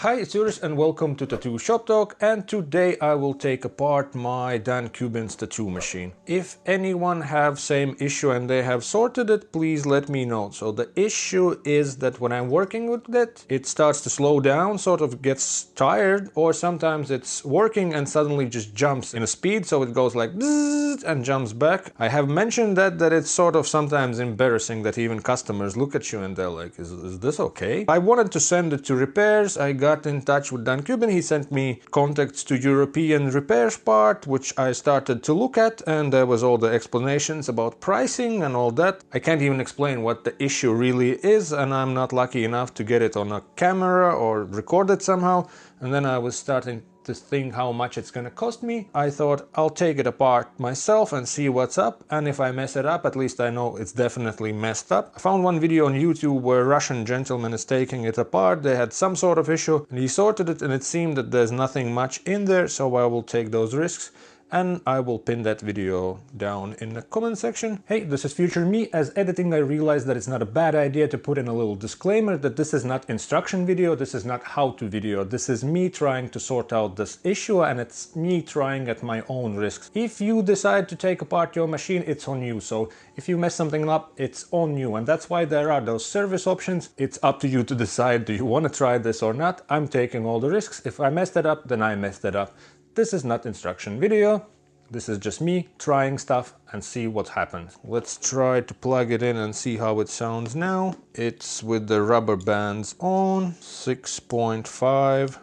Hi, it's Juris and welcome to Tattoo Shop Talk, and today I will take apart my Dan Kubin's tattoo machine. If anyone have same issue and they have sorted it, please let me know. So the issue is that when I'm working with it, it starts to slow down, sort of gets tired, or sometimes it's working and suddenly just jumps in a speed, so it goes like bzzz and jumps back. I have mentioned that it's sort of sometimes embarrassing that even customers look at you and they're like, is this okay? I wanted to send it to repairs. I got in touch with Dan Kubin. He sent me contacts to European repairs part, which I started to look at, and there was all the explanations about pricing and all that. I can't even explain what the issue really is, and I'm not lucky enough to get it on a camera or record it somehow. And then I was starting to think how much it's gonna cost me. I thought I'll take it apart myself and see what's up, and if I mess it up, at least I know it's definitely messed up. I found one video on YouTube where a Russian gentleman is taking it apart. They had some sort of issue and he sorted it, and it seemed that there's nothing much in there, so I will take those risks. And I will pin that video down in the comment section. Hey, this is future me. As editing, I realized that it's not a bad idea to put in a little disclaimer that this is not instruction video, this is not how-to video. This is me trying to sort out this issue, and it's me trying at my own risks. If you decide to take apart your machine, it's on you. So if you mess something up, it's on you. And that's why there are those service options. It's up to you to decide, do you want to try this or not? I'm taking all the risks. If I messed it up, then I messed it up. This is not instruction video, this is just me trying stuff and see what happens. Let's try to plug it in and see how it sounds now. It's with the rubber bands on, 6.5.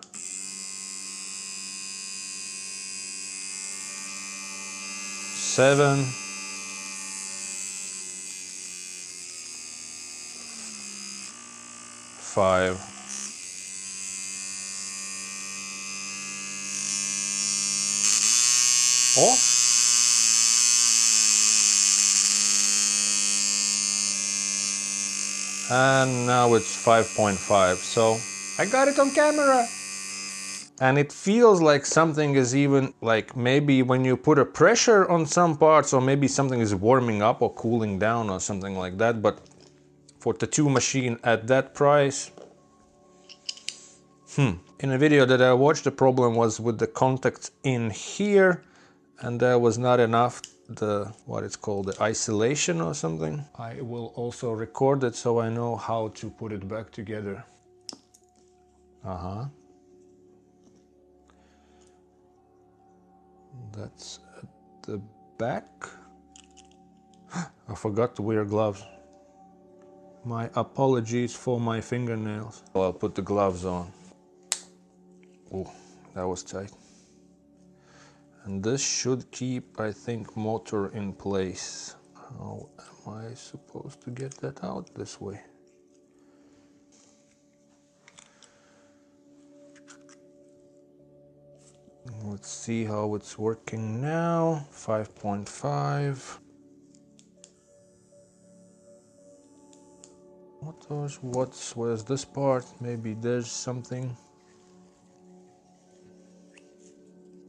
7. 5. Oh. And now it's 5.5, so I got it on camera. And it feels like something is even, like maybe when you put a pressure on some parts, or maybe something is warming up or cooling down or something like that, but for tattoo machine at that price, In a video that I watched, the problem was with the contacts in here, and there was not enough what it's called, the isolation or something. I will also record it so I know how to put it back together. That's at the back. I forgot to wear gloves. My apologies for my fingernails. I'll put the gloves on. Oh, that was tight. And this should keep, I think, motor in place. How am I supposed to get that out? This way. Let's see how it's working now. 5.5. Where's this part? Maybe there's something.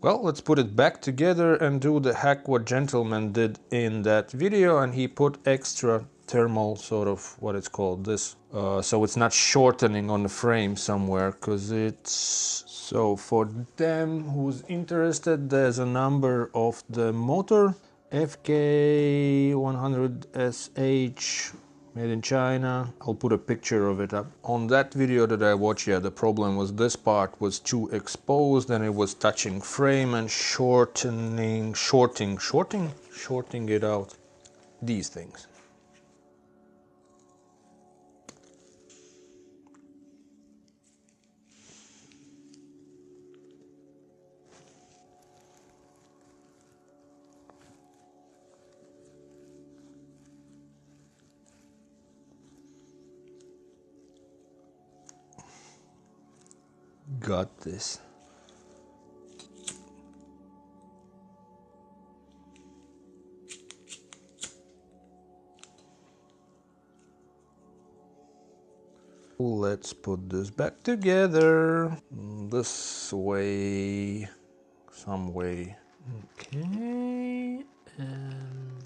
Well, let's put it back together and do the hack what gentleman did in that video, and he put extra thermal, sort of what it's called, this, so it's not shortening on the frame somewhere, because it's... So for them who's interested, there's a number of the motor, FK100SH, made in China. I'll put a picture of it up. On that video that I watched, yeah, the problem was this part was too exposed and it was touching frame and shorting it out. These things. Got this. Let's put this back together. This way, some way. Okay, and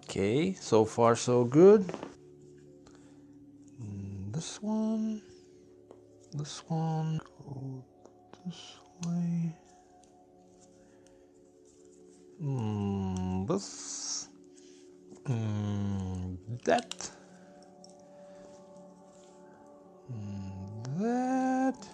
Okay, so far so good. This one, go this way. This, that, that.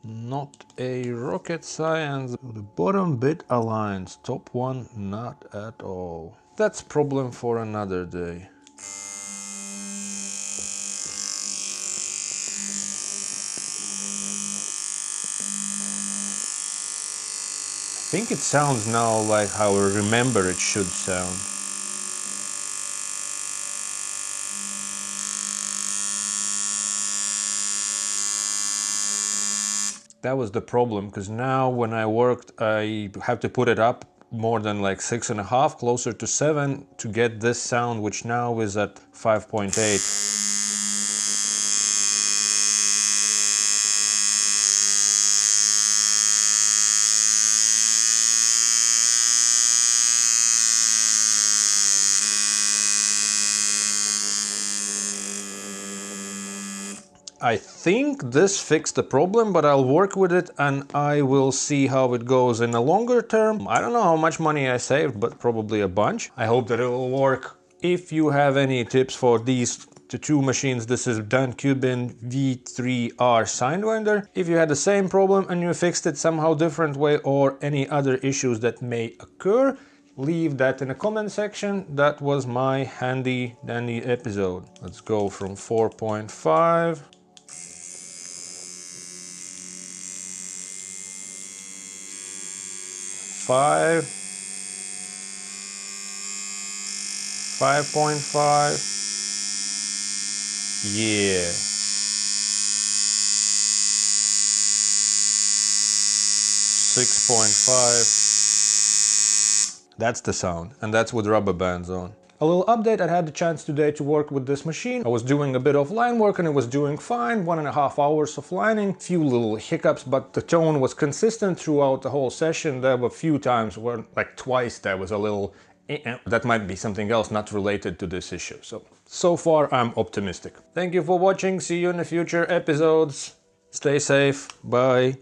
Not a rocket science. The bottom bit aligns, top one not at all. That's problem for another day. I think it sounds now like how I remember it should sound. That was the problem, because now when I worked, I have to put it up more than like 6.5, closer to 7, to get this sound, which now is at 5.8. I think this fixed the problem, but I'll work with it and I will see how it goes in a longer term. I don't know how much money I saved, but probably a bunch. I hope that it will work. If you have any tips for these tattoo machines, this is Dan Kubin V3R Sidewinder. If you had the same problem and you fixed it somehow different way, or any other issues that may occur, leave that in the comment section. That was my handy dandy episode. Let's go from 4.5. 5, 5.5, yeah, 6.5, that's the sound, and that's with rubber bands on. A little update, I had the chance today to work with this machine. I was doing a bit of line work and it was doing fine, 1.5 hours of lining, few little hiccups, but the tone was consistent throughout the whole session. There were a few times where, like twice, there was a little that might be something else not related to this issue. So far I'm optimistic. Thank you for watching, see you in the future episodes. Stay safe, bye.